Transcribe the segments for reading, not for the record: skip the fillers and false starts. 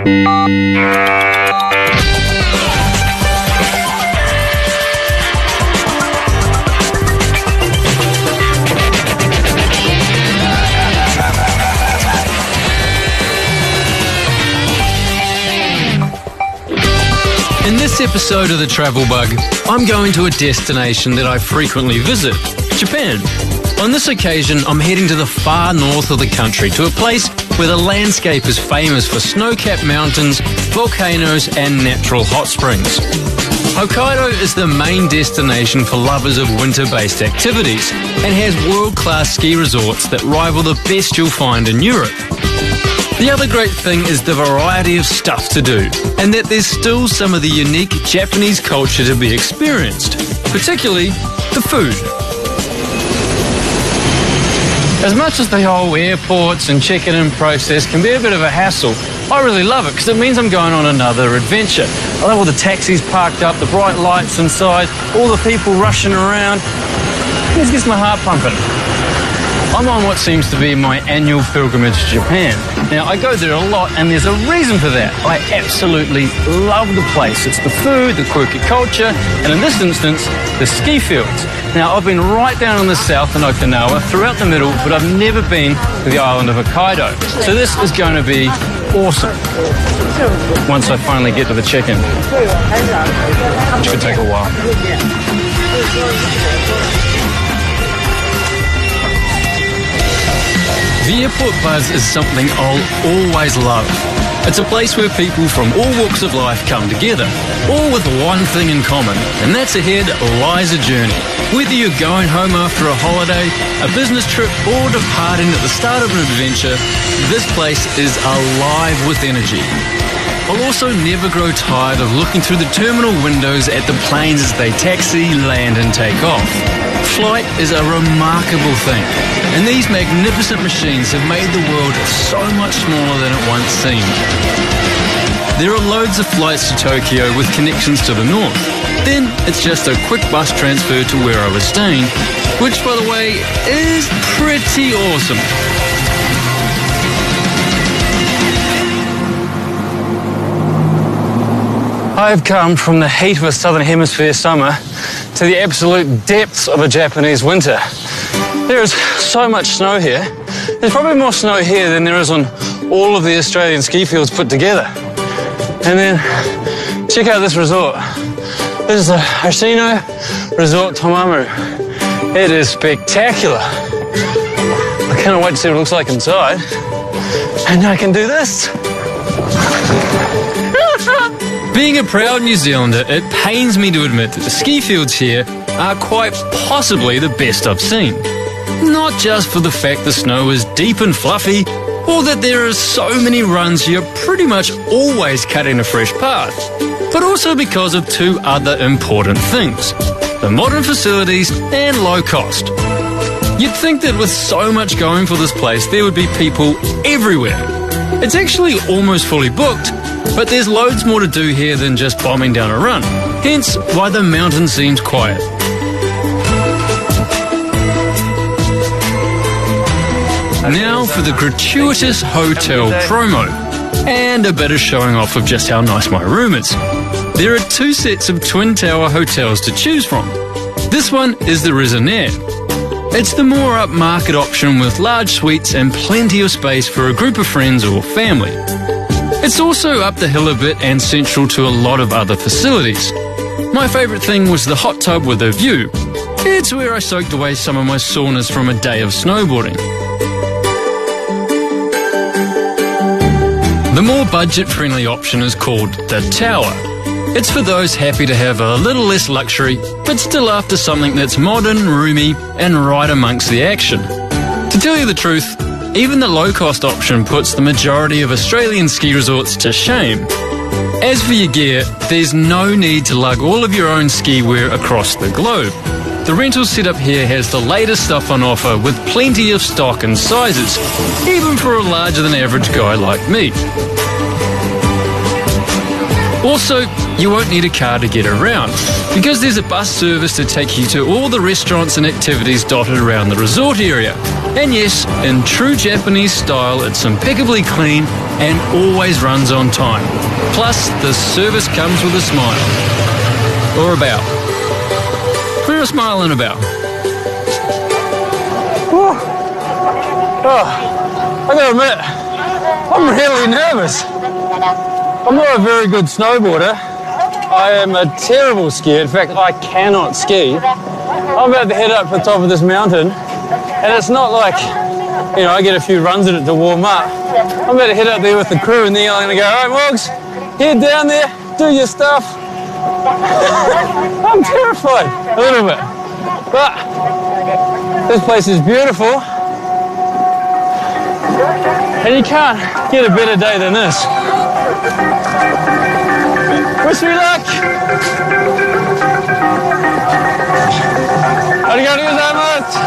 In this episode of The Travel Bug, I'm going to a destination that I frequently visit, Japan. On this occasion, I'm heading to the far north of the country, to a place where the landscape is famous for snow-capped mountains, volcanoes, and natural hot springs. Hokkaido is the main destination for lovers of winter-based activities and has world-class ski resorts that rival the best you'll find in Europe. The other great thing is the variety of stuff to do, and that there's still some of the unique Japanese culture to be experienced, particularly the food. As much as the whole airports and check-in process can be a bit of a hassle, I really love it because it means I'm going on another adventure. I love all the taxis parked up, the bright lights inside, all the people rushing around. It just gets my heart pumping. I'm on what seems to be my annual pilgrimage to Japan. Now, I go there a lot, and there's a reason for that. I absolutely love the place. It's the food, the quirky culture, and in this instance, the ski fields. Now, I've been right down in the south in Okinawa, throughout the middle, but I've never been to the island of Hokkaido. So this is going to be awesome once I finally get to the check-in, which could take a while. The airport buzz is something I'll always love. It's a place where people from all walks of life come together, all with one thing in common, and that's ahead lies a journey. Whether you're going home after a holiday, a business trip, or departing at the start of an adventure, this place is alive with energy. I'll also never grow tired of looking through the terminal windows at the planes as they taxi, land and take off. Flight is a remarkable thing, and these magnificent machines have made the world so much smaller than it once seemed. There are loads of flights to Tokyo with connections to the north. Then it's just a quick bus transfer to where I was staying, which, by the way, is pretty awesome. I've come from the heat of a southern hemisphere summer to the absolute depths of a Japanese winter. There is so much snow here. There's probably more snow here than there is on all of the Australian ski fields put together. And then check out this resort. This is the Hoshino Resort Tomamu. It is spectacular. I cannot wait to see what it looks like inside. And I can do this. Being a proud New Zealander, it pains me to admit that the ski fields here are quite possibly the best I've seen. Not just for the fact the snow is deep and fluffy, or that there are so many runs you're pretty much always cutting a fresh path, but also because of two other important things: the modern facilities and low cost. You'd think that with so much going for this place, there would be people everywhere. It's actually almost fully booked, but there's loads more to do here than just bombing down a run, hence why the mountain seems quiet. Now for the gratuitous hotel promo, and a bit of showing off of just how nice my room is. There are two sets of twin tower hotels to choose from. This one is the Rizonaire. It's the more upmarket option with large suites and plenty of space for a group of friends or family. It's also up the hill a bit and central to a lot of other facilities. My favourite thing was the hot tub with a view. It's where I soaked away some of my soreness from a day of snowboarding. The more budget-friendly option is called the Tower. It's for those happy to have a little less luxury, but still after something that's modern, roomy, and right amongst the action. To tell you the truth, even the low-cost option puts the majority of Australian ski resorts to shame. As for your gear, there's no need to lug all of your own ski wear across the globe. The rental setup here has the latest stuff on offer with plenty of stock and sizes, even for a larger than average guy like me. Also, you won't need a car to get around, because there's a bus service to take you to all the restaurants and activities dotted around the resort area. And yes, in true Japanese style, it's impeccably clean and always runs on time. Plus, the service comes with a smile. Or a bow. We're smiling about. I gotta admit, I'm really nervous. I'm not a very good snowboarder. I am a terrible skier. In fact, I cannot ski. I'm about to head up to the top of this mountain, and it's not like, you know, I get a few runs at it to warm up. I'm about to head up there with the crew, and then I'm gonna go, all right, Morgs, head down there, do your stuff. I'm terrified, a little bit. But this place is beautiful, and you can't get a better day than this. Wish me luck! Arigatou gozaimasu!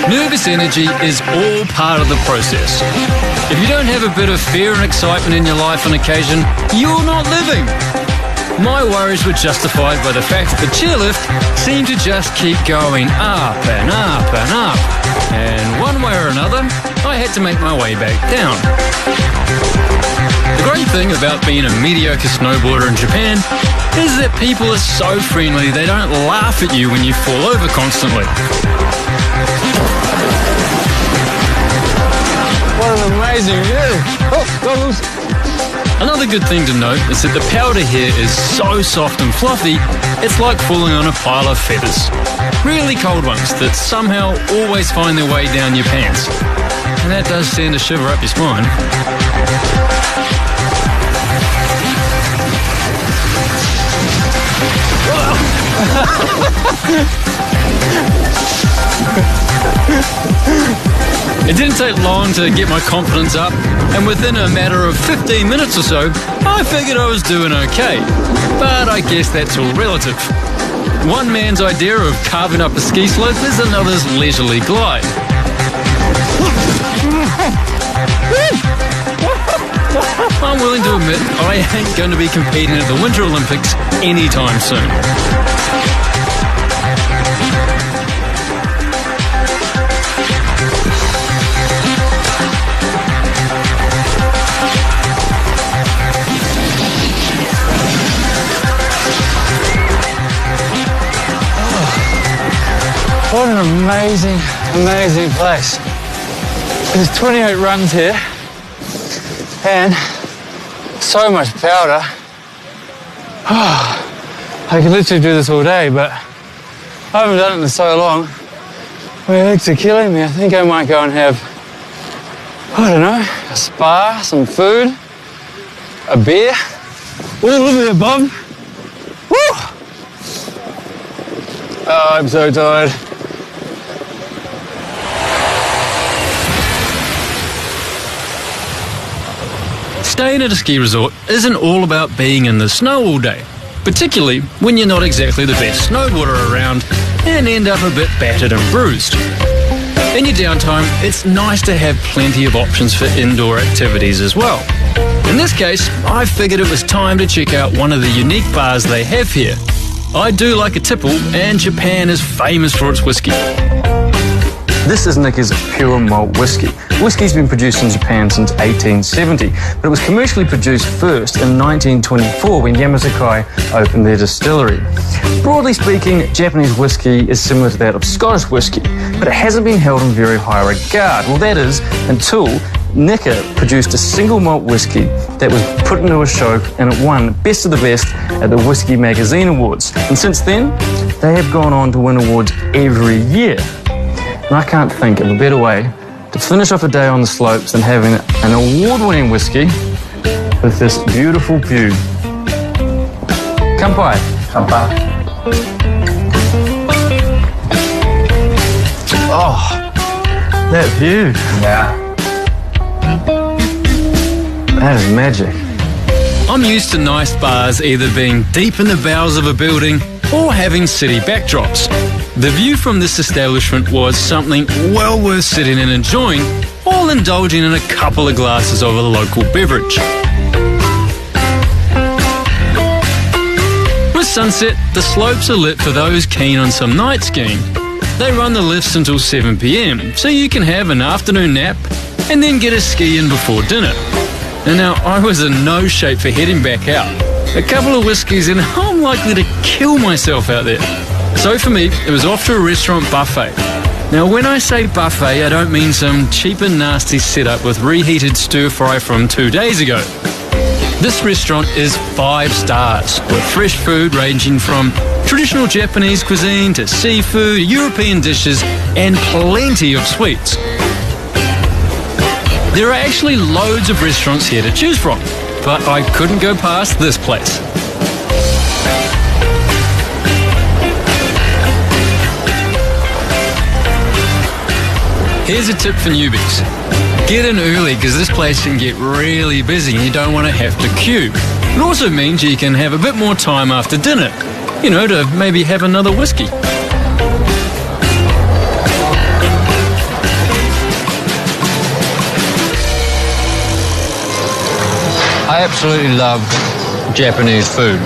Nervous energy is all part of the process. If you don't have a bit of fear and excitement in your life on occasion, you're not living. My worries were justified by the fact that the chairlift seemed to just keep going up and up and up. And one way or another, I had to make my way back down. The great thing about being a mediocre snowboarder in Japan is that people are so friendly they don't laugh at you when you fall over constantly. What an amazing view. Oh, goggles. Another good thing to note is that the powder here is so soft and fluffy, it's like falling on a pile of feathers. Really cold ones that somehow always find their way down your pants. And that does send a shiver up your spine. It didn't take long to get my confidence up, and within a matter of 15 minutes or so, I figured I was doing okay. But I guess that's all relative. One man's idea of carving up a ski slope is another's leisurely glide. I'm willing to admit I ain't going to be competing at the Winter Olympics anytime soon. What an amazing, amazing place. There's 28 runs here and so much powder. I could literally do this all day, but I haven't done it in so long. My legs are killing me. I think I might go and have, I don't know, a spa, some food, a beer, all of the above. Woo! Oh, I'm so tired. Staying at a ski resort isn't all about being in the snow all day, particularly when you're not exactly the best snowboarder around and end up a bit battered and bruised. In your downtime, it's nice to have plenty of options for indoor activities as well. In this case, I figured it was time to check out one of the unique bars they have here. I do like a tipple, and Japan is famous for its whiskey. This is Nicker's pure malt whiskey. Whiskey's been produced in Japan since 1870, but it was commercially produced first in 1924 when Yamasakai opened their distillery. Broadly speaking, Japanese whiskey is similar to that of Scottish whiskey, but it hasn't been held in very high regard. Well, that is until Nicker produced a single malt whiskey that was put into a show and it won Best of the Best at the Whiskey Magazine Awards. And since then, they have gone on to win awards every year. And I can't think of a better way to finish off a day on the slopes than having an award-winning whiskey with this beautiful view. Kanpai. Kanpai. Oh, that view. Yeah. That is magic. I'm used to nice bars either being deep in the bowels of a building or having city backdrops. The view from this establishment was something well worth sitting and enjoying while indulging in a couple of glasses of a local beverage. With sunset, the slopes are lit for those keen on some night skiing. They run the lifts until 7 p.m, so you can have an afternoon nap and then get a ski in before dinner. And now, I was in no shape for heading back out. A couple of whiskies and I'm likely to kill myself out there. So for me, it was off to a restaurant buffet. Now, when I say buffet, I don't mean some cheap and nasty setup with reheated stir-fry from 2 days ago. This restaurant is 5 stars, with fresh food ranging from traditional Japanese cuisine to seafood, European dishes, and plenty of sweets. There are actually loads of restaurants here to choose from, but I couldn't go past this place. Here's a tip for newbies. Get in early because this place can get really busy and you don't want to have to queue. It also means you can have a bit more time after dinner, to maybe have another whiskey. I absolutely love Japanese food,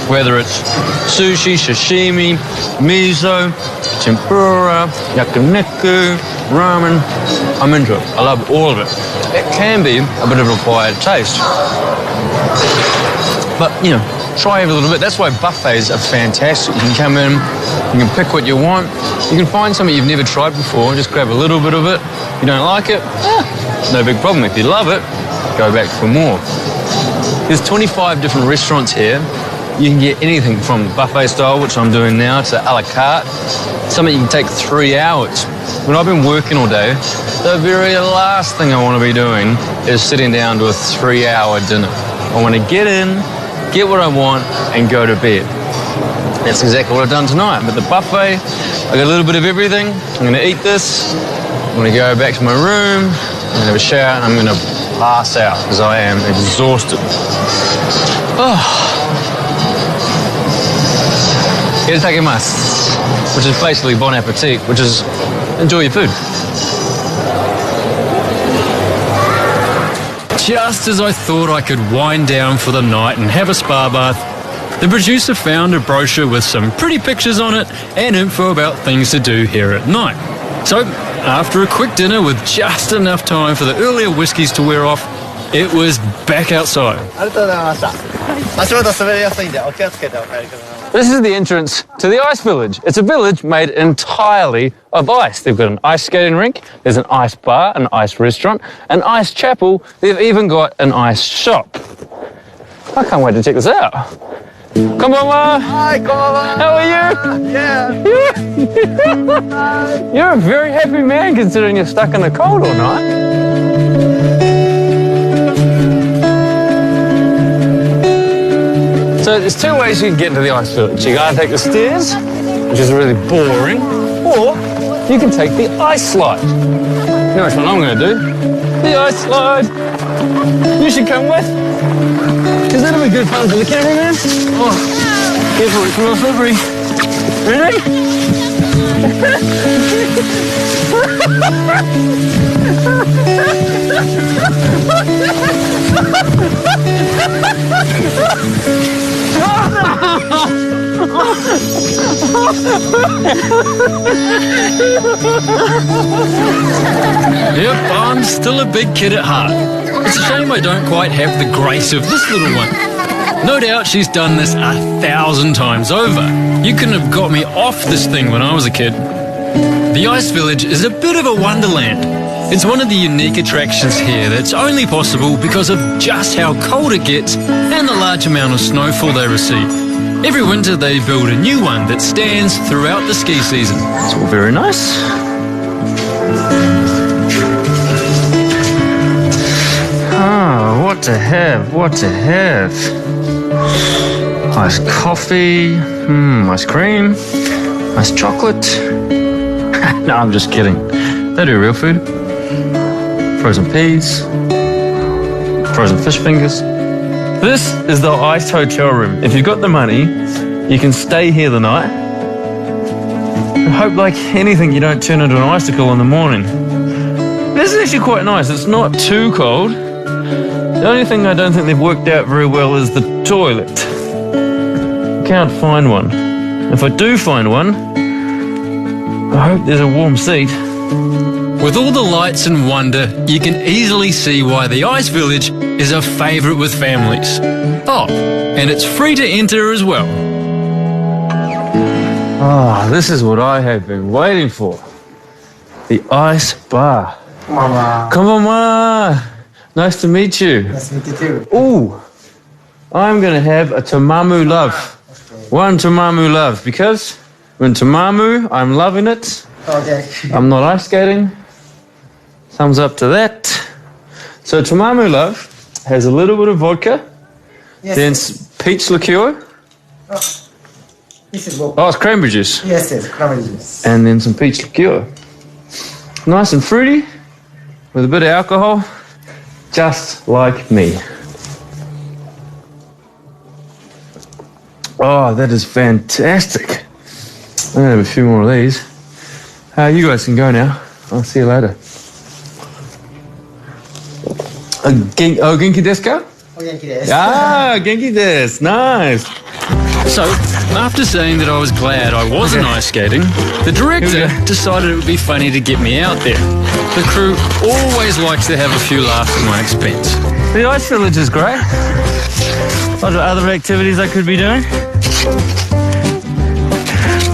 whether it's sushi, sashimi, miso, tempura, yakiniku, ramen. I'm into it. I love all of it. It can be a bit of an acquired taste. But, try every little bit. That's why buffets are fantastic. You can come in, you can pick what you want. You can find something you've never tried before, just grab a little bit of it. If you don't like it, no big problem. If you love it, go back for more. There's 25 different restaurants here. You can get anything from buffet style, which I'm doing now, to a la carte. Something you can take 3 hours. When I've been working all day, the very last thing I want to be doing is sitting down to a 3-hour dinner. I want to get in, get what I want, and go to bed. That's exactly what I've done tonight. But the buffet, I got a little bit of everything. I'm going to eat this. I'm going to go back to my room. I'm going to have a shower, and I'm going to pass out because I am exhausted. Itadakimasu, which is basically bon appetit, which is enjoy your food. Just as I thought I could wind down for the night and have a spa bath, the producer found a brochure with some pretty pictures on it and info about things to do here at night. So, after a quick dinner with just enough time for the earlier whiskies to wear off, it was back outside. This is the entrance to the ice village. It's a village made entirely of ice. They've got an ice skating rink, there's an ice bar, an ice restaurant, an ice chapel, they've even got an ice shop. I can't wait to check this out. Konbanwa! Hi, konbanwa! How are you? Yeah. You're a very happy man considering you're stuck in the cold all night. So there's 2 ways you can get into the ice village. You can either take the stairs, which is really boring, or you can take the ice slide. You know which one I'm going to do? The ice slide. You should come with. Because that'll be good fun for the cameraman. Oh, careful, it's real slippery. Ready? Yep, I'm still a big kid at heart. It's a shame I don't quite have the grace of this little one. No doubt she's done this 1,000 times over. You couldn't have got me off this thing when I was a kid. The Ice Village is a bit of a wonderland. It's one of the unique attractions here that's only possible because of just how cold it gets and the large amount of snowfall they receive. Every winter they build a new one that stands throughout the ski season. It's all very nice. Ah, what to have, what to have. Iced coffee, ice cream, iced chocolate. No, I'm just kidding. They do real food. Frozen peas, frozen fish fingers. This is the iced hotel room. If you've got the money, You can stay here the night. I hope, like anything, you don't turn into an icicle in the morning. This is actually quite nice. It's not too cold. The only thing I don't think they've worked out very well is the toilet. Can't find one. If I do find one, I hope there's a warm seat. With all the lights and wonder, you can easily see why the Ice Village is a favourite with families. Oh, and it's free to enter as well. Ah, this is what I have been waiting for. The ice bar. Mama. Come on, Ma. Nice to meet you. Nice to meet you too. Ooh, I'm going to have a Tamamu love. One Tamamu love, because when Tamamu, I'm loving it. Okay. I'm not ice skating. Thumbs up to that. So Tamamu love has a little bit of vodka, Yes. then peach liqueur. This is what. Oh, it's cranberry juice. Yes, yes, cranberry juice. And then some peach liqueur. Nice and fruity, with a bit of alcohol, just like me. Oh, that is fantastic. I'm going to have a few more of these. You guys can go now. I'll see you later. Genki desu ka? Oh, Yankee desu. Ah, genki desu. Nice. So, after saying that I was glad I wasn't ice skating, the director decided it would be funny to get me out there. The crew always likes to have a few laughs at my expense. The ice village is great. Lots of other activities I could be doing.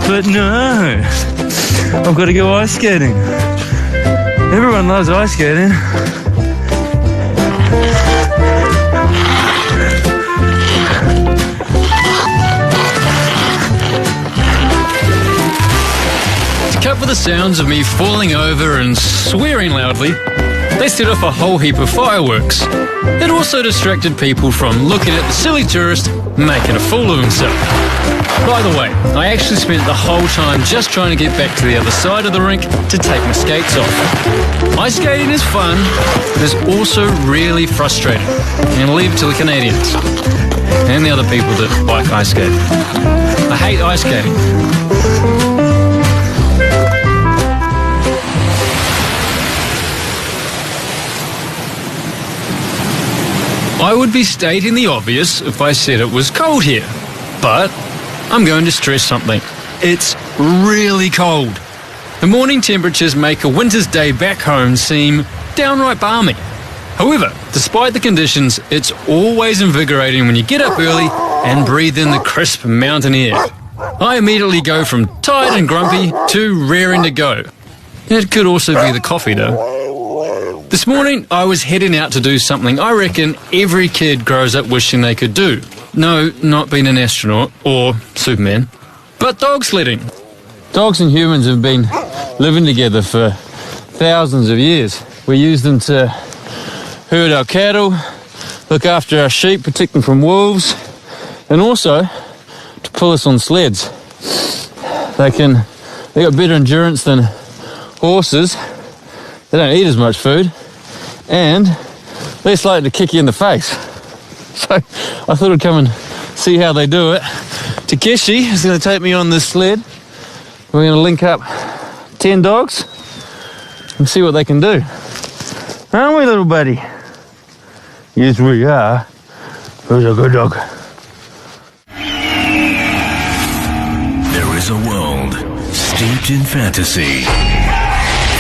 But no, I've got to go ice skating. Everyone loves ice skating. To cover the sounds of me falling over and swearing loudly, they set off a whole heap of fireworks. It also distracted people from looking at the silly tourist making a fool of himself. By the way, I actually spent the whole time just trying to get back to the other side of the rink to take my skates off. Ice skating is fun, but it's also really frustrating. And leave it to the Canadians and the other people that like ice skating. I hate ice skating. I would be stating the obvious if I said it was cold here, but I'm going to stress something. It's really cold. The morning temperatures make a winter's day back home seem downright balmy. However, despite the conditions, it's always invigorating when you get up early and breathe in the crisp mountain air. I immediately go from tired and grumpy to raring to go. It could also be the coffee though. This morning, I was heading out to do something I reckon every kid grows up wishing they could do. No, not being an astronaut or Superman, but dog sledding. Dogs and humans have been living together for thousands of years. We use them to herd our cattle, look after our sheep, protect them from wolves, and also to pull us on sleds. They got better endurance than horses. They don't eat as much food, and less likely to kick you in the face. So I thought I'd come and see how they do it. Takeshi is going to take me on this sled. We're going to link up 10 dogs and see what they can do. Aren't we, little buddy? Yes, we are. Who's a good dog? There is a world steeped in fantasy.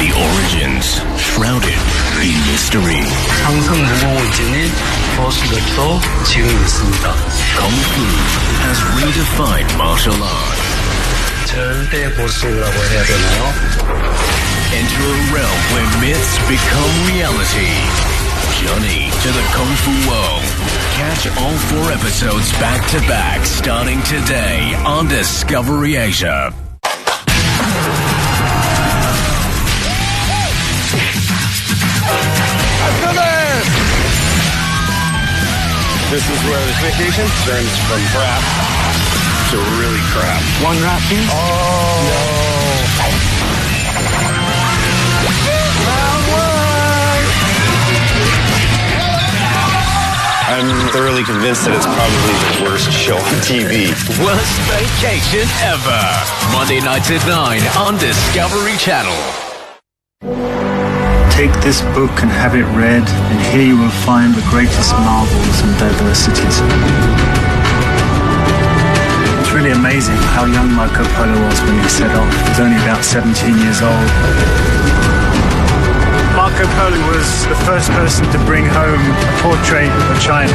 The origins shrouded in mystery. 항상 무거워지는 버스들도 지금 있습니다. Kung Fu has redefined martial art. 절대 보수라고 해야 되나요? Enter a realm where myths become reality. Journey to the Kung Fu world. Catch all 4 episodes back to back starting today on Discovery Asia. This is where the vacation turns from crap to really crap. One wrap, please. Oh, no. I I'm thoroughly convinced that it's probably the worst show on TV. Worst vacation ever. Monday nights at 9 on Discovery Channel. Take this book and have it read, and here you will find the greatest marvels and diversities. It's really amazing how young Marco Polo was when he set off. He was only about 17 years old. Marco Polo was the first person to bring home a portrait of China.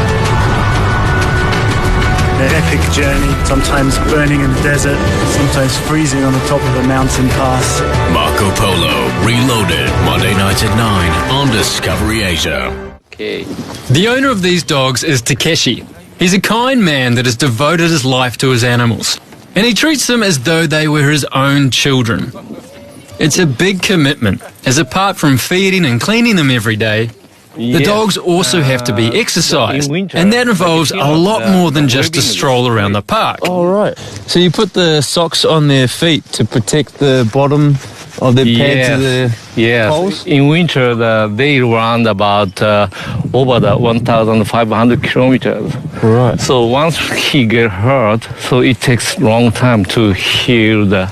Their epic journey, sometimes burning in the desert, sometimes freezing on the top of a mountain pass. Marco Polo Reloaded, Monday nights at 9 on Discovery Asia. Okay. The owner of these dogs is Takeshi. He's a kind man that has devoted his life to his animals, and he treats them as though they were his own children. It's a big commitment, as apart from feeding and cleaning them every day, the dogs also have to be exercised, and that involves a lot more than just a stroll around the park. Oh, right. So you put the socks on their feet to protect the bottom of their pads of the poles? In winter, they run about over the 1,500 kilometers. Right. So once he get hurt, so it takes long time to heal the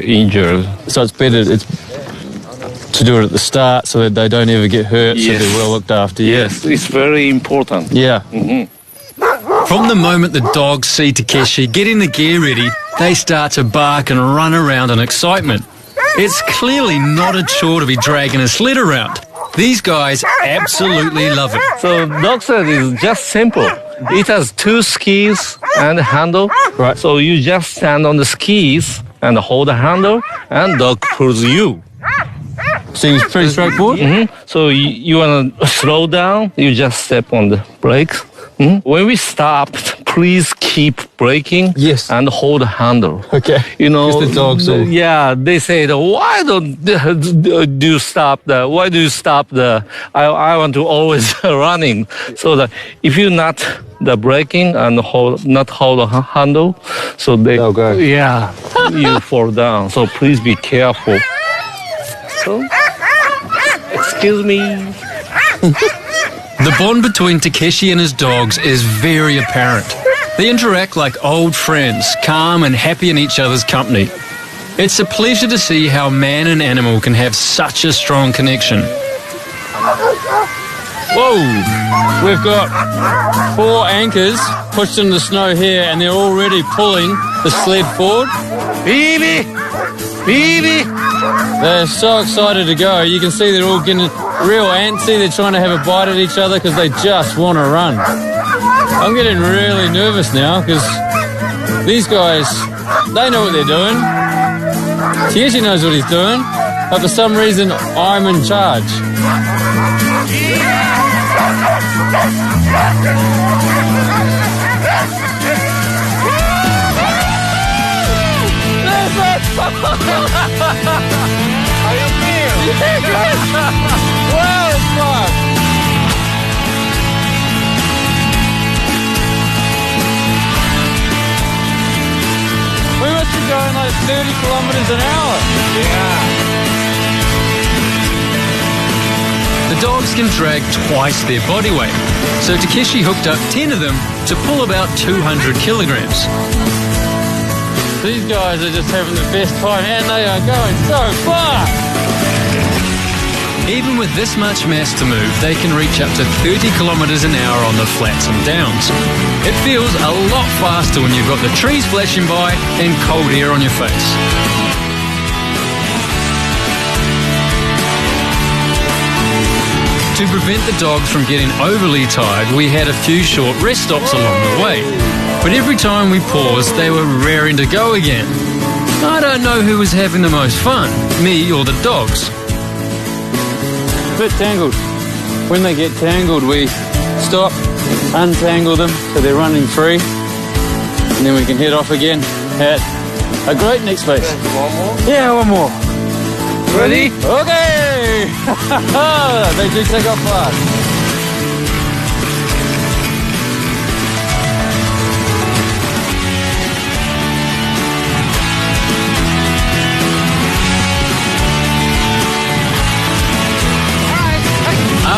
injury. So it's better to do it at the start so that they don't ever get hurt, so they're well looked after. Yes, it's very important. Yeah. From the moment the dogs see Takeshi getting the gear ready, they start to bark and run around in excitement. It's clearly not a chore to be dragging a sled around. These guys absolutely love it. So dog sled is just simple. It has 2 skis and a handle. Right. So you just stand on the skis and hold the handle, and dog pulls you. Seems pretty straightforward. So you want to slow down, you just step on the brakes. When we stop, please keep braking and hold the handle. Okay. You know, the dogs will... Yeah, they say, why do you stop why do you stop I want to always running. So that if you not the braking and not hold the handle, so they'll go. Yeah, you fall down. So please be careful. So, excuse me. The bond between Takeshi and his dogs is very apparent. They interact like old friends, calm and happy in each other's company. It's a pleasure to see how man and animal can have such a strong connection. Whoa! We've got 4 anchors pushed in the snow here, and they're already pulling the sled forward. Baby! They're so excited to go. You can see they're all getting real antsy. They're trying to have a bite at each other because they just want to run. I'm getting really nervous now because these guys, they know what they're doing. Takeshi knows what he's doing, but for some reason, I'm in charge. How you feel? Yeah, good. Well, fuck. We must be going like 30 kilometers an hour. The dogs can drag twice their body weight, so Takeshi hooked up 10 of them to pull about 200 kilograms. These guys are just having the best time, and they are going so far. Even with this much mass to move, they can reach up to 30 kilometers an hour on the flats and downs. It feels a lot faster when you've got the trees flashing by and cold air on your face. To prevent the dogs from getting overly tired, we had a few short rest stops along the way. But every time we paused, they were raring to go again. I don't know who was having the most fun, me or the dogs. A bit tangled. When they get tangled, we stop, untangle them so they're running free, and then we can head off again at a great next space. One more? Yeah, one more. Ready? Okay! They do take off fast.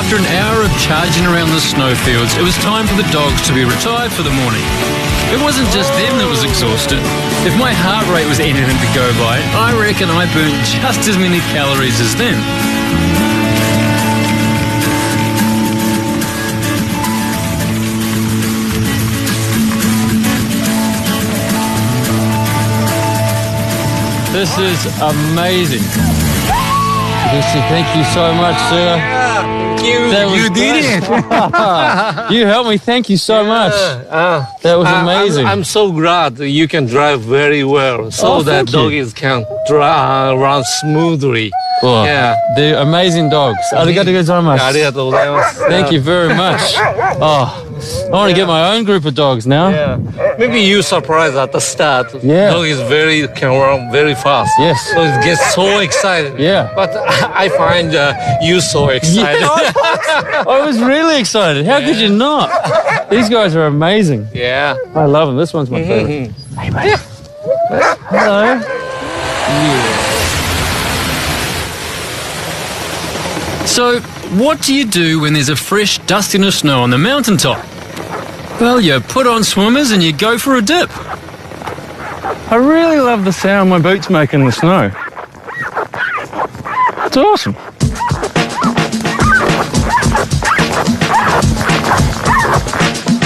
after an hour of charging around the snowfields, it was time for the dogs to be retired for the morning. It wasn't just them that was exhausted. If my heart rate was anything to go by, I reckon I burnt just as many calories as them. This is amazing. Lucy, thank you so much, sir. You did it. You helped me. Thank you so much. That was amazing. I'm so glad that you can drive very well, so that thank you. doggies can run smoothly. Oh, Yeah. they're amazing dogs. Arigatou gozaimasu. ありがとうございます。 Thank you very much. Oh, I want to get my own group of dogs now. Yeah. Maybe you surprised at the start. Yeah. Dog is can run very fast. Yes. So it gets so excited. Yeah. But I find you so excited. I was really excited. How could you not? These guys are amazing. Yeah. I love them. This one's my favorite. Hey, mate. Hello. So, what do you do when there's a fresh dusting of snow on the mountaintop? Well, you put on swimmers and you go for a dip. I really love the sound my boots make in the snow. It's awesome.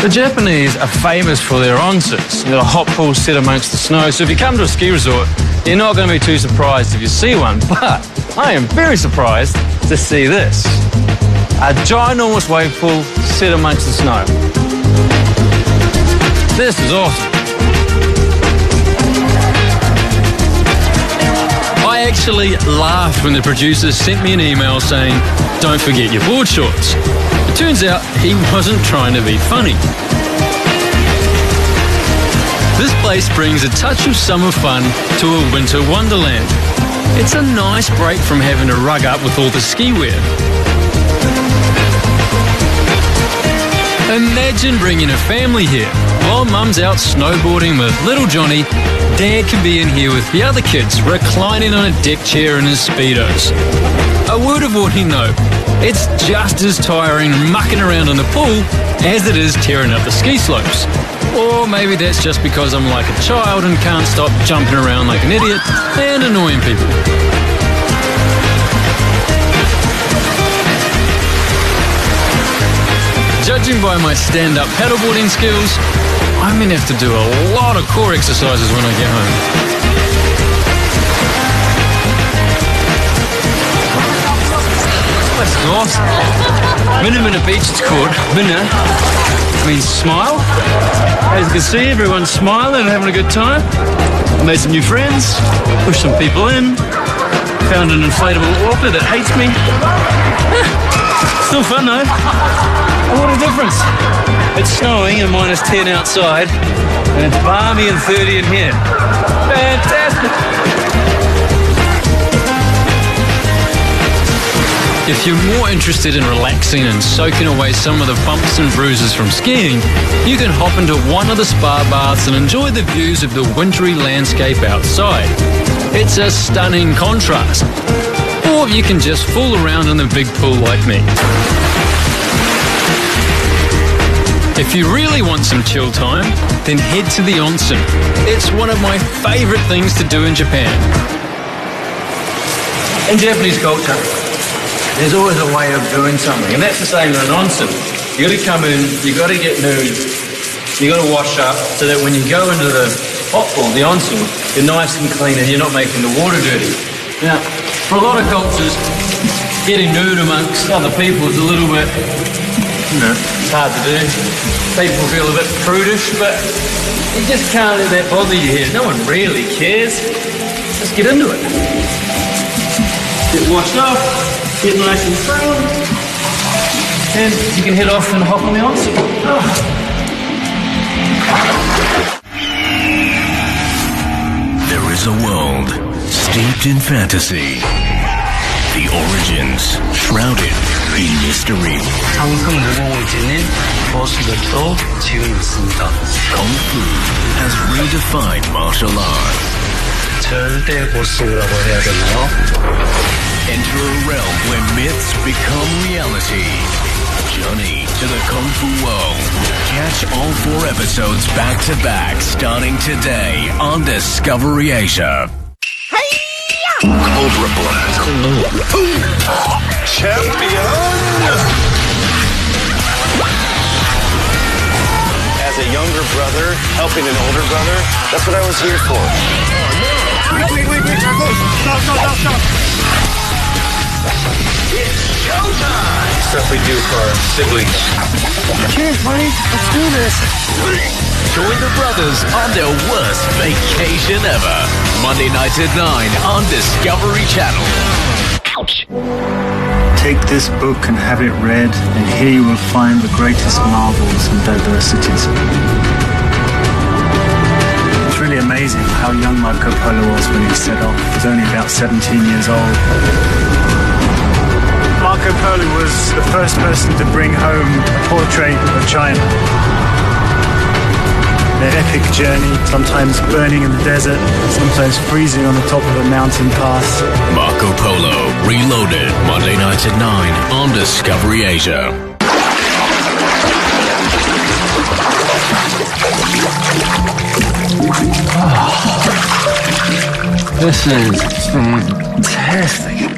The Japanese are famous for their onsens. They're a hot pool set amongst the snow. So if you come to a ski resort, you're not going to be too surprised if you see one. But I am very surprised to see this. A ginormous wave pool set amongst the snow. This is awesome. I actually laughed when the producers sent me an email saying, "Don't forget your board shorts." It turns out he wasn't trying to be funny. This place brings a touch of summer fun to a winter wonderland. It's a nice break from having to rug up with all the ski wear. Imagine bringing a family here. While Mum's out snowboarding with little Johnny, Dad can be in here with the other kids, reclining on a deck chair in his Speedos. A word of warning though, it's just as tiring mucking around in the pool as it is tearing up the ski slopes. Or maybe that's just because I'm like a child and can't stop jumping around like an idiot and annoying people. Judging by my stand-up paddleboarding skills, I'm going to have to do a lot of core exercises when I get home. This is awesome. Minna Beach it's called. Minna means smile. As you can see, everyone's smiling and having a good time. I made some new friends, pushed some people in, found an inflatable orca that hates me. Still fun though. And what a difference. It's snowing and -10 outside, and it's balmy and 30 in here. Fantastic. If you're more interested in relaxing and soaking away some of the bumps and bruises from skiing, you can hop into one of the spa baths and enjoy the views of the wintry landscape outside. It's a stunning contrast. Or you can just fool around in the big pool like me. If you really want some chill time, then head to the onsen. It's one of my favorite things to do in Japan. In Japanese culture, there's always a way of doing something, and that's the same in an onsen. You got to come in, you got to get nude, you got to wash up, so that when you go into the hot pool, the onsen, you're nice and clean and you're not making the water dirty. Now, for a lot of cultures, getting nude amongst other people is a little bit, it's hard to do. People feel a bit prudish, but you just can't let that bother you here. No one really cares. Just get into it. Get washed off, get nice and clean, and you can head off and hop on the onsen. There is a world steeped in fantasy. The origins shrouded in mystery. 상승 무공을 보스들도 지금 있습니다. Kung Fu has redefined martial arts. 절대 보스라고 해야 되나요? Enter a realm where myths become reality. Journey to the Kung Fu world. Catch all 4 episodes back to back starting today on Discovery Asia. Cobra Blood. Champion! As a younger brother, helping an older brother, that's what I was here for. Wait. Stop. It's showtime! Stuff we do for our siblings. Cheers, buddy. Let's do this. Join the brothers on their worst vacation ever. Monday nights at 9 on Discovery Channel. Ouch. Take this book and have it read, and here you will find the greatest marvels and diversities. It's really amazing how young Marco Polo was when he set off. He was only about 17 years old. Marco Polo was the first person to bring home a portrait of China. Their epic journey, sometimes burning in the desert, sometimes freezing on the top of a mountain pass. Marco Polo, Reloaded, Monday nights at 9 on Discovery Asia. This is fantastic.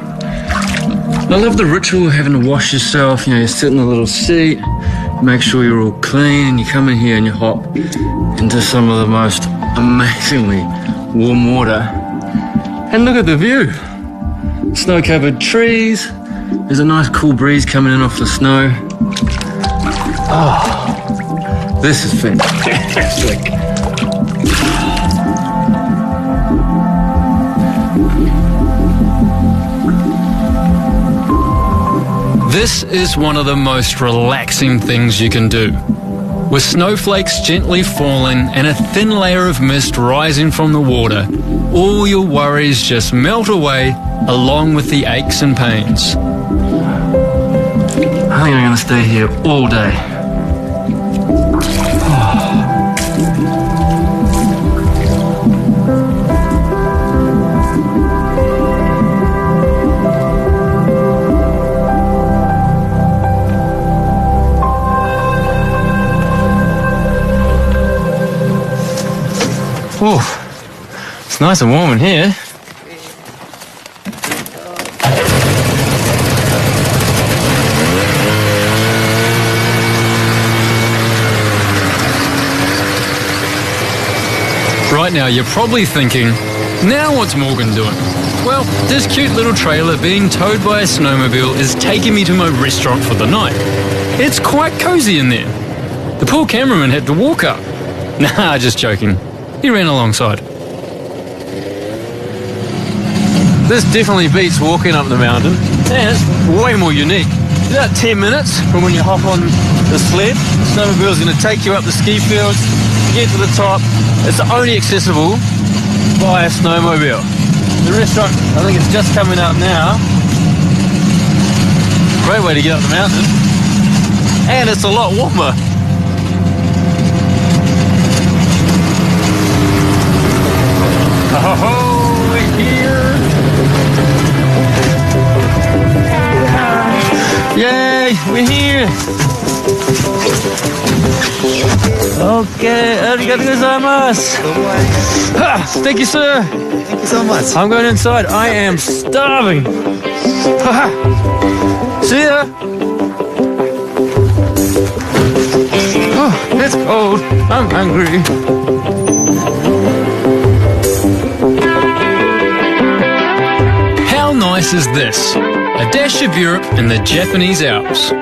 I love the ritual of having to wash yourself. You sit in a little seat, make sure you're all clean, and you come in here and you hop into some of the most amazingly warm water. And look at the view. Snow-covered trees. There's a nice cool breeze coming in off the snow. Oh, this is fantastic. This is one of the most relaxing things you can do. With snowflakes gently falling and a thin layer of mist rising from the water, all your worries just melt away along with the aches and pains. I think I'm going to stay here all day. Oh, it's nice and warm in here. Right now, you're probably thinking, now what's Morgan doing? Well, this cute little trailer being towed by a snowmobile is taking me to my restaurant for the night. It's quite cozy in there. The poor cameraman had to walk up. Nah, just joking. He ran alongside. This definitely beats walking up the mountain, and it's way more unique. About 10 minutes from when you hop on the sled, the snowmobile's going to take you up the ski fields, get to the top. It's only accessible by a snowmobile. The restaurant, I think it's just coming up now. Great way to get up the mountain. And it's a lot warmer. Oh, we're here. Yay, we're here. Okay, arigatou gozaimasu. Thank you, sir. Thank you so much. I'm going inside. I am starving. See ya. Oh, it's cold. I'm hungry. How nice is this? A dash of Europe in the Japanese Alps.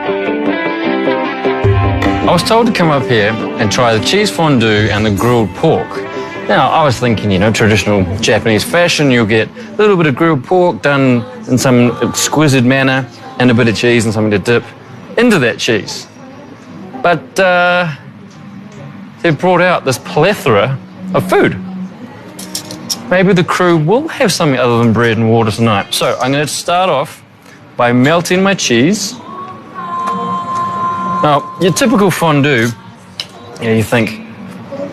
I was told to come up here and try the cheese fondue and the grilled pork. Now, I was thinking, traditional Japanese fashion, you'll get a little bit of grilled pork done in some exquisite manner and a bit of cheese and something to dip into that cheese. But they've brought out this plethora of food. Maybe the crew will have something other than bread and water tonight. So I'm going to start off by melting my cheese. Now, your typical fondue, you think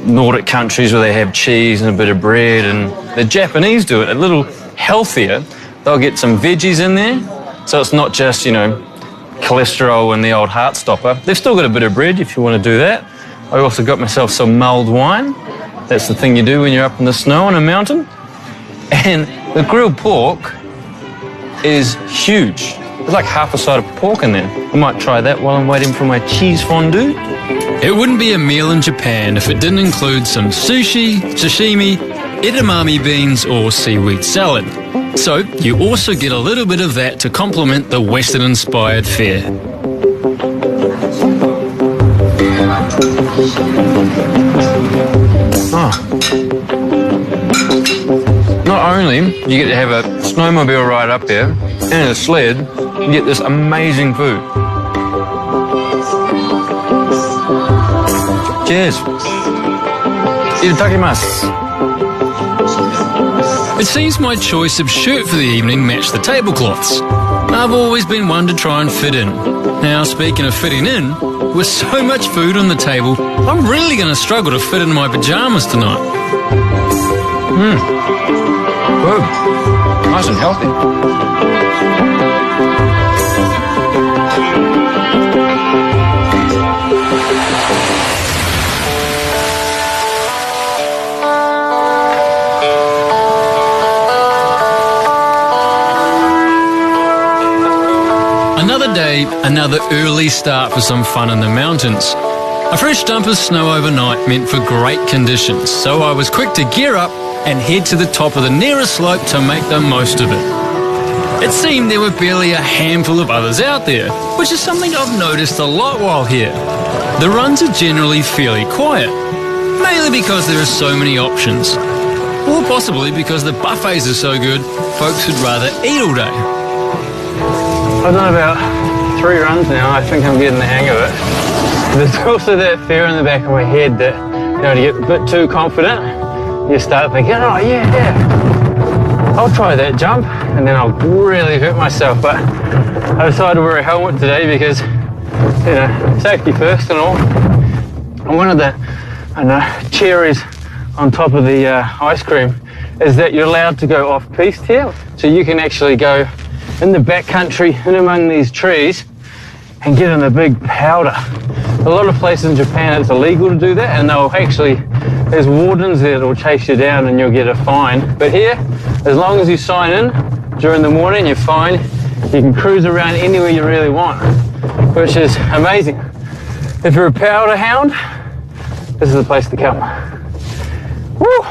Nordic countries where they have cheese and a bit of bread, and the Japanese do it a little healthier they'll get some veggies in there. So it's not just, cholesterol and the old heart stopper. They've still got a bit of bread if you want to do that. I also got myself some mulled wine. That's the thing you do when you're up in the snow on a mountain. And the grilled pork is huge. There's like half a side of pork in there. I might try that while I'm waiting for my cheese fondue. It wouldn't be a meal in Japan if it didn't include some sushi, sashimi, edamame beans or seaweed salad. So you also get a little bit of that to complement the Western-inspired fare. Not only you get to have a snowmobile ride up there and a sled, you get this amazing food. Cheers. Itadakimasu. It seems my choice of shirt for the evening matched the tablecloths. I've always been one to try and fit in. Now, speaking of fitting in, with so much food on the table, I'm really going to struggle to fit in my pyjamas tonight. Good. Nice and healthy. Another day, another early start for some fun in the mountains. A fresh dump of snow overnight meant for great conditions, so I was quick to gear up and head to the top of the nearest slope to make the most of it. It seemed there were barely a handful of others out there, which is something I've noticed a lot while here. The runs are generally fairly quiet, mainly because there are so many options, or possibly because the buffets are so good, folks would rather eat all day. I've done about 3 runs now. I think I'm getting the hang of it. There's also that fear in the back of my head that, to get a bit too confident, you start thinking, oh yeah, I'll try that jump, and then I'll really hurt myself. But I decided to wear a helmet today because, safety first and all. And one of the cherries on top of the ice cream is that you're allowed to go off-piste here. So you can actually go in the backcountry, in among these trees, and get in a big powder. A lot of places in Japan it's illegal to do that, and there's wardens there that will chase you down and you'll get a fine. But here, as long as you sign in during the morning, you're fine. You can cruise around anywhere you really want, which is amazing. If you're a powder hound, this is the place to come. Woo!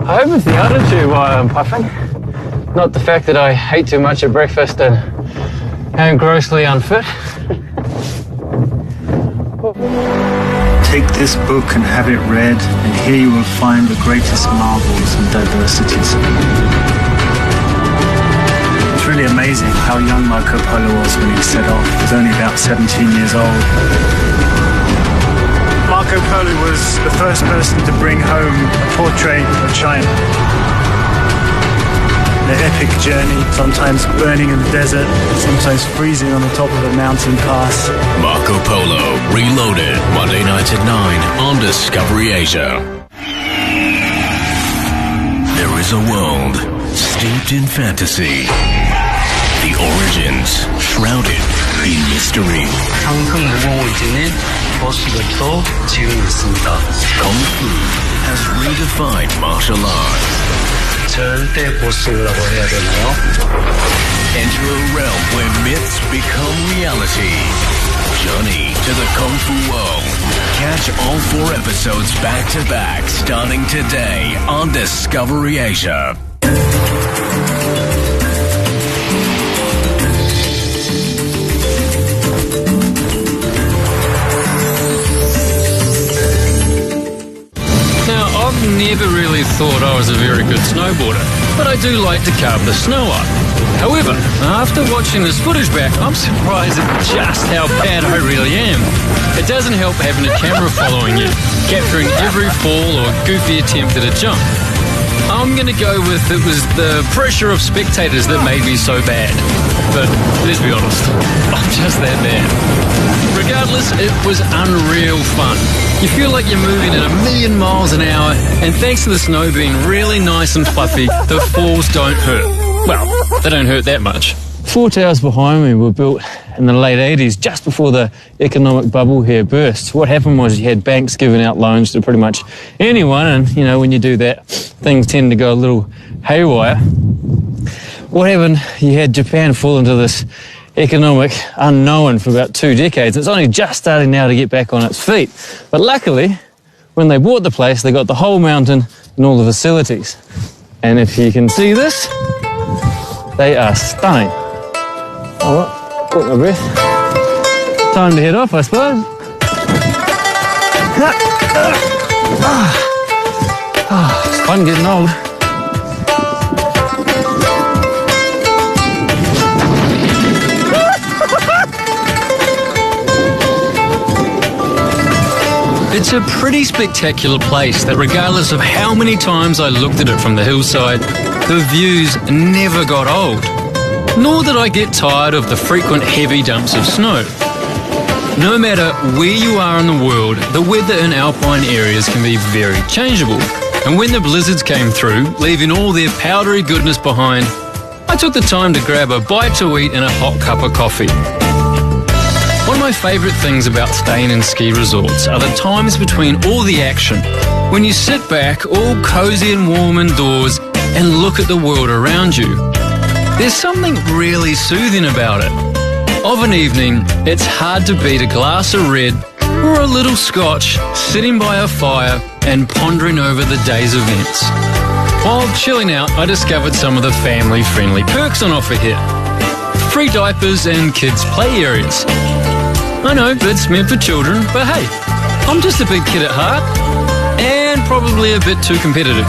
I hope it's the altitude why I'm puffing, not the fact that I ate too much at breakfast and am grossly unfit. Take this book and have it read, and here you will find the greatest marvels and diversities. It's really amazing how young Marco Polo was when he set off. He was only about 17 years old. Marco Polo was the first person to bring home a portrait of China. An epic journey, sometimes burning in the desert, sometimes freezing on the top of a mountain pass. Marco Polo Reloaded, Monday nights at 9 on Discovery Asia. There is a world steeped in fantasy. The origins shrouded in mystery. 상금 무공을 버스부터 지금 있습니다. Kung Fu has redefined martial arts. 절대 보스라고 해야 되나요? Enter a realm where myths become reality. Journey to the Kung Fu world. Catch all 4 episodes back to back starting today on Discovery Asia. I've never really thought I was a very good snowboarder, but I do like to carve the snow up. However, after watching this footage back, I'm surprised at just how bad I really am. It doesn't help having a camera following you, capturing every fall or goofy attempt at a jump. I'm going to go with it was the pressure of spectators that made me so bad. But let's be honest, I'm just that bad. Regardless, it was unreal fun. You feel like you're moving at 1,000,000 miles an hour, and thanks to the snow being really nice and fluffy, the falls don't hurt. Well, they don't hurt that much. 4 towers behind me were built in the late 80s, just before the economic bubble here burst. What happened was you had banks giving out loans to pretty much anyone, and, you know, when you do that, things tend to go a little haywire. What happened, you had Japan fall into this economic unknown for about 2 decades. It's only just starting now to get back on its feet. But luckily, when they bought the place, they got the whole mountain and all the facilities. And if you can see this, they are stunning. Oh, well, caught my breath. Time to head off, I suppose. It's fun getting old. It's a pretty spectacular place that, regardless of how many times I looked at it from the hillside, the views never got old. Nor did I get tired of the frequent heavy dumps of snow. No matter where you are in the world, the weather in alpine areas can be very changeable. And when the blizzards came through, leaving all their powdery goodness behind, I took the time to grab a bite to eat and a hot cup of coffee. One of my favourite things about staying in ski resorts are the times between all the action, when you sit back all cosy and warm indoors and look at the world around you. There's something really soothing about it. Of an evening, it's hard to beat a glass of red or a little scotch sitting by a fire and pondering over the day's events. While chilling out, I discovered some of the family-friendly perks on offer here. Free diapers and kids' play areas. I know it's meant for children, but hey, I'm just a big kid at heart and probably a bit too competitive.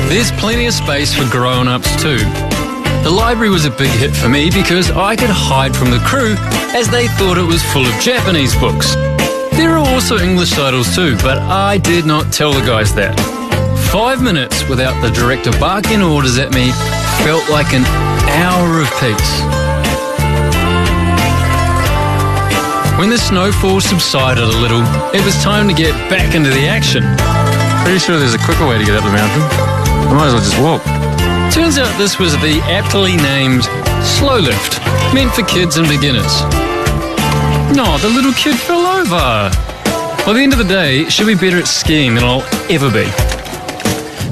There's plenty of space for grown-ups too. The library was a big hit for me because I could hide from the crew as they thought it was full of Japanese books. There are also English titles too, but I did not tell the guys that. 5 minutes without the director barking orders at me felt like an hour of peace. When the snowfall subsided a little, it was time to get back into the action. Pretty sure there's a quicker way to get up the mountain. I might as well just walk. Turns out this was the aptly named slow lift, meant for kids and beginners. No, the little kid fell over. By the end of the day, she'll be better at skiing than I'll ever be.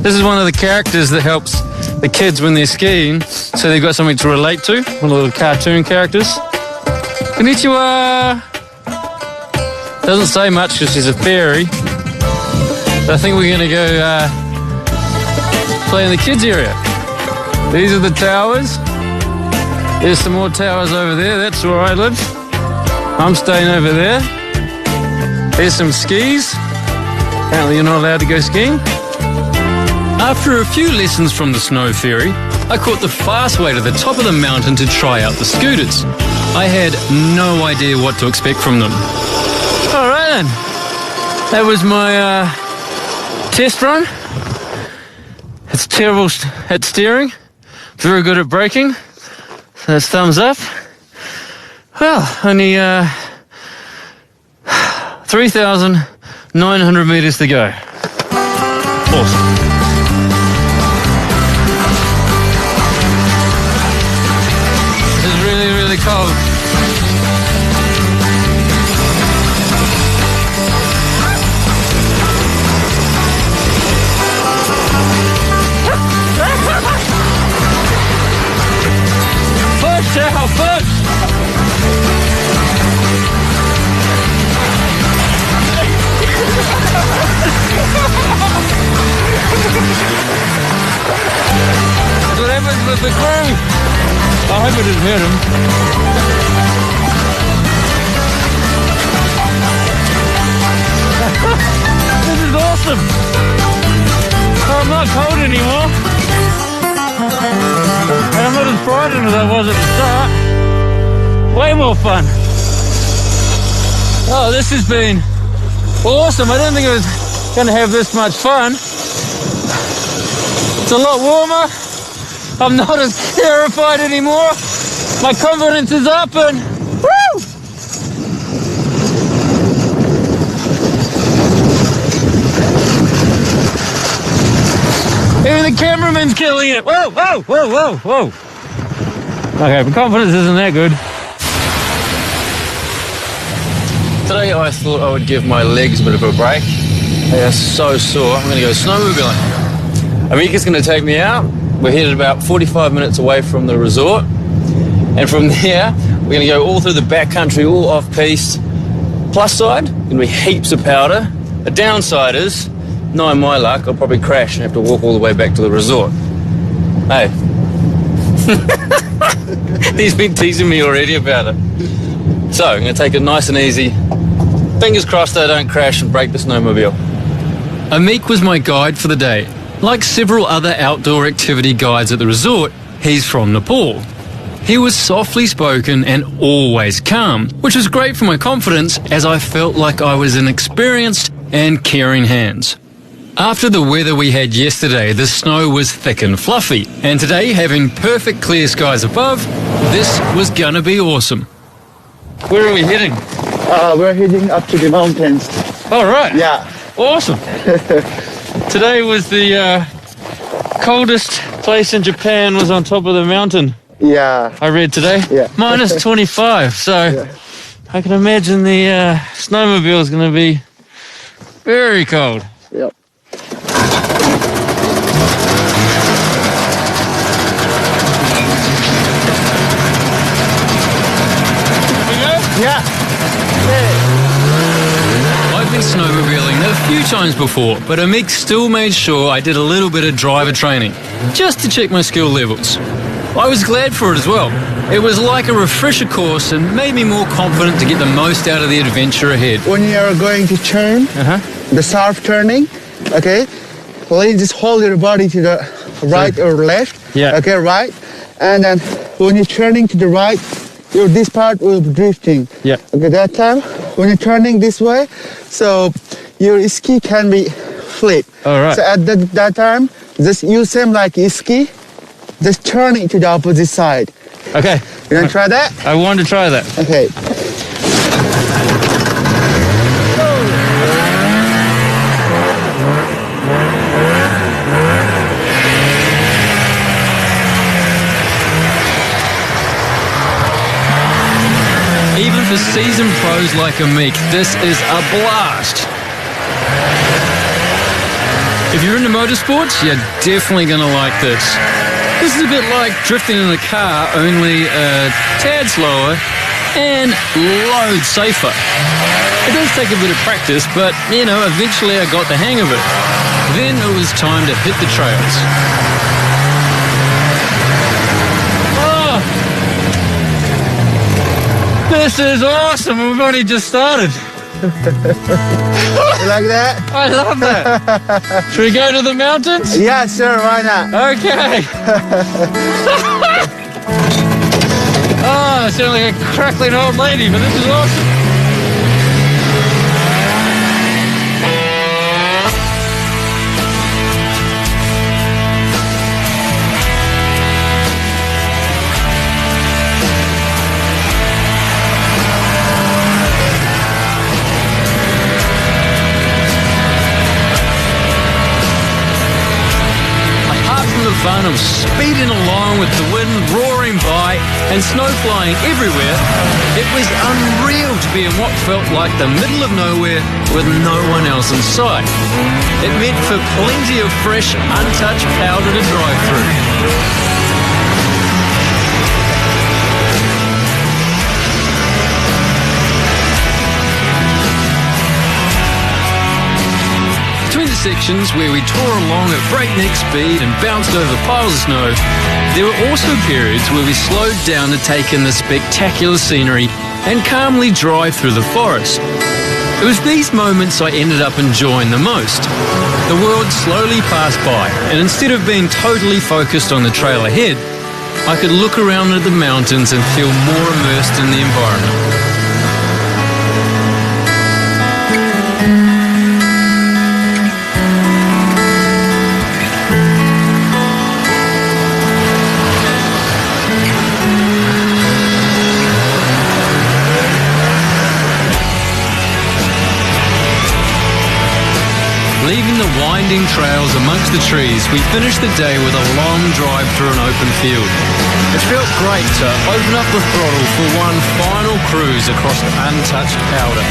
This is one of the characters that helps the kids when they're skiing, so they've got something to relate to. One of the little cartoon characters. Konnichiwa! Doesn't say much because she's a fairy. So I think we're going to go play in the kids area. These are the towers. There's some more towers over there. That's where I live. I'm staying over there. There's some skis. Apparently you're not allowed to go skiing. After a few lessons from the snow fairy, I caught the fast way to the top of the mountain to try out the scooters. I had no idea what to expect from them. All right then. That was my test run. It's terrible at steering, very good at braking. So that's thumbs up. Well, only 3,900 meters to go. Awesome. This is really, really cold. How fun! That's what happens with the crew. I hope it didn't hurt him. This is awesome. Oh, I'm not cold anymore. And I'm not as frightened as I was at the start. Way more fun. Oh, this has been awesome. I didn't think I was going to have this much fun. It's a lot warmer. I'm not as terrified anymore. My confidence is up and woo! Even the cameraman's killing it. Whoa, whoa, whoa, whoa, whoa. Okay, but confidence isn't that good. Today I thought I would give my legs a bit of a break. They are so sore. I'm going to go snowmobiling. Amika's going to take me out. We're headed about 45 minutes away from the resort. And from there, we're going to go all through the backcountry, all off-piste. Plus side, going to be heaps of powder. The downside is, knowing my luck, I'll probably crash and have to walk all the way back to the resort. Hey. He's been teasing me already about it. So, I'm going to take it nice and easy. Fingers crossed I don't crash and break the snowmobile. Amik was my guide for the day. Like several other outdoor activity guides at the resort, he's from Nepal. He was softly spoken and always calm, which was great for my confidence as I felt like I was in experienced and caring hands. After the weather we had yesterday, the snow was thick and fluffy, and today, having perfect clear skies above, this was gonna be awesome. Where are we heading? We're heading up to the mountains. All right. Yeah. Awesome. Today was the coldest place in Japan, was on top of the mountain. Yeah. I read today. Yeah. Minus 25. So Yeah. I can imagine the snowmobile is going to be very cold. Yep. We go? Yeah. I've been snowmobiling a few times before, but Amik still made sure I did a little bit of driver training, just to check my skill levels. I was glad for it as well. It was like a refresher course and made me more confident to get the most out of the adventure ahead. When you're going to turn, the sharp turning, okay, please just hold your body to the right or left. Yeah. Okay, right. And then when you're turning to the right, this part will be drifting. Yeah. Okay, that time, when you're turning this way, so your ski can be flip. All right. So at that time, just use them like ski, just turn it to the opposite side. Okay. You want to try that? I want to try that. Okay. Even for seasoned pros like Amik, this is a blast. If you're into motorsports, you're definitely going to like this. This is a bit like drifting in a car, only a tad slower and loads safer. It does take a bit of practice, but, eventually I got the hang of it. Then it was time to hit the trails. Oh! This is awesome. We've only just started. You like that? I love that. Should we go to the mountains? Yeah, sure, why not? Okay. Oh, I sound like a crackling old lady, but this is awesome. Fun of speeding along with the wind roaring by and snow flying everywhere, it was unreal to be in what felt like the middle of nowhere with no one else in sight. It meant for plenty of fresh, untouched powder to drive through. Sections where we tore along at breakneck speed and bounced over piles of snow, there were also periods where we slowed down to take in the spectacular scenery and calmly drive through the forest. It was these moments I ended up enjoying the most. The world slowly passed by, and instead of being totally focused on the trail ahead, I could look around at the mountains and feel more immersed in the environment. Leaving the wine winding trails amongst the trees, we finished the day with a long drive through an open field. It felt great to open up the throttle for one final cruise across untouched powder.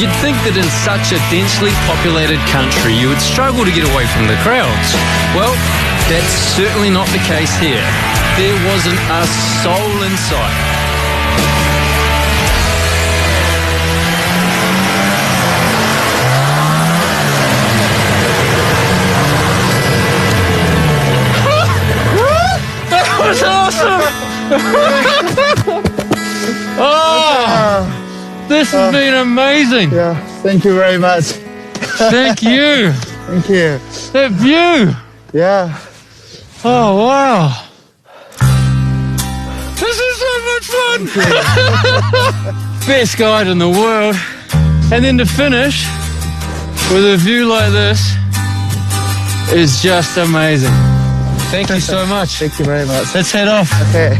You'd think that in such a densely populated country you would struggle to get away from the crowds. Well, that's certainly not the case here. There wasn't a soul in sight. That was awesome! Oh! This has been amazing. Yeah, thank you very much. Thank you. Thank you. That view. Yeah. Oh, wow. This is so much fun. Best guide in the world. And then to finish with a view like this is just amazing. Thank you so much. Thank you very much. Let's head off. Okay.